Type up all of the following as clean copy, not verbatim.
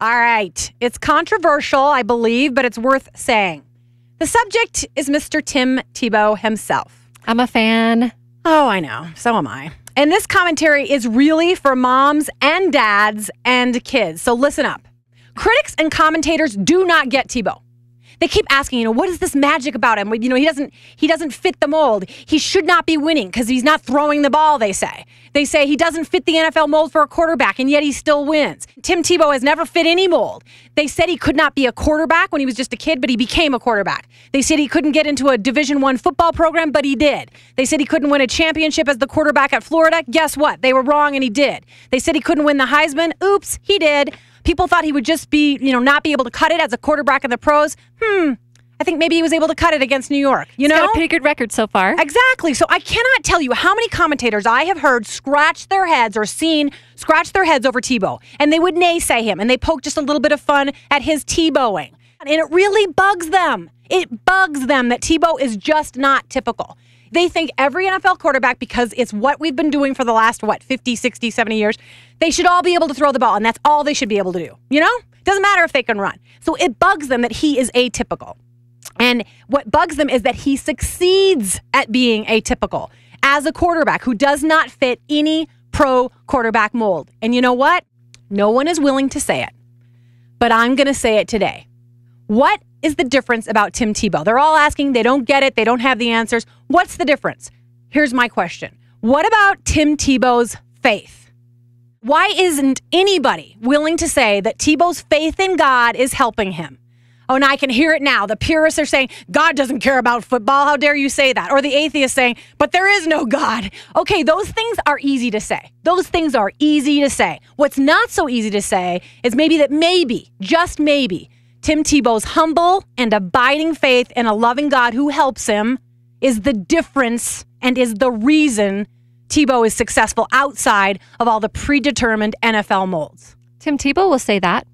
All right. It's controversial, I believe, but it's worth saying. The subject is Mr. Tim Tebow himself. I'm a fan. Oh, I know. So am I. And this commentary is really for moms and dads and kids. So listen up. Critics and commentators do not get Tebow. They keep asking, what is this magic about him? He doesn't fit the mold. He should not be winning because he's not throwing the ball, they say. They say he doesn't fit the NFL mold for a quarterback, and yet he still wins. Tim Tebow has never fit any mold. They said he could not be a quarterback when he was just a kid, but he became a quarterback. They said he couldn't get into a Division I football program, but he did. They said he couldn't win a championship as the quarterback at Florida. Guess what? They were wrong, and he did. They said he couldn't win the Heisman. Oops, he did. People thought he would just be, not be able to cut it as a quarterback in the pros. I think maybe he was able to cut it against New York. He's got a pretty good record so far. Exactly. So I cannot tell you how many commentators I have heard scratch their heads over Tebow. And they would naysay him. And they poke just a little bit of fun at his Tebowing. And it really bugs them. It bugs them that Tebow is just not typical. They think every NFL quarterback, because it's what we've been doing for the last, 50, 60, 70 years, they should all be able to throw the ball, and that's all they should be able to do. Doesn't matter if they can run. So it bugs them that he is atypical. And what bugs them is that he succeeds at being atypical as a quarterback who does not fit any pro quarterback mold. And you know what? No one is willing to say it, but I'm going to say it today. What is the difference about Tim Tebow? They're all asking. They don't get it. They don't have the answers. What's the difference? Here's my question. What about Tim Tebow's faith? Why isn't anybody willing to say that Tebow's faith in God is helping him? Oh, and I can hear it now. The purists are saying, God doesn't care about football. How dare you say that? Or the atheists saying, but there is no God. Okay, those things are easy to say. Those things are easy to say. What's not so easy to say is maybe, just maybe, Tim Tebow's humble and abiding faith in a loving God who helps him is the difference and is the reason Tebow is successful outside of all the predetermined NFL molds. Tim Tebow will say that.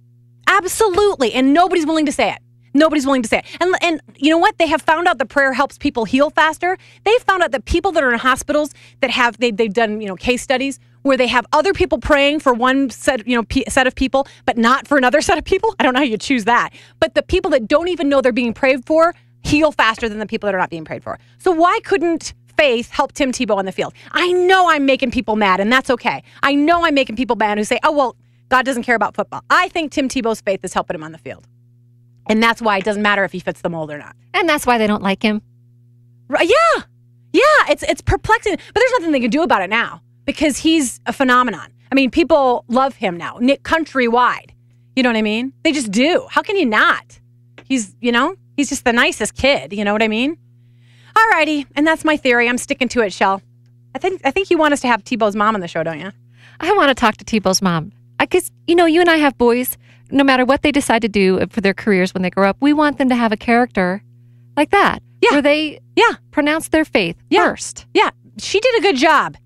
Absolutely. And nobody's willing to say it. Nobody's willing to say it. And you know what? They have found out that prayer helps people heal faster. They've found out that people that are in hospitals that have, they've done, case studies where they have other people praying for one set, set of people, but not for another set of people. I don't know how you choose that. But the people that don't even know they're being prayed for heal faster than the people that are not being prayed for. So why couldn't faith help Tim Tebow on the field? I know I'm making people mad, and that's okay. I know I'm making people mad who say, oh, well, God doesn't care about football. I think Tim Tebow's faith is helping him on the field. And that's why it doesn't matter if he fits the mold or not. And that's why they don't like him. Right? Yeah. Yeah, it's perplexing. But there's nothing they can do about it now because he's a phenomenon. I mean, people love him now, countrywide. You know what I mean? They just do. How can you not? He's just the nicest kid. You know what I mean? All righty. And that's my theory. I'm sticking to it, Shell. I think you want us to have Tebow's mom on the show, don't you? I want to talk to Tebow's mom. Because, you and I have boys, no matter what they decide to do for their careers when they grow up, we want them to have a character like that. Yeah. Where they pronounce their faith first. Yeah. She did a good job.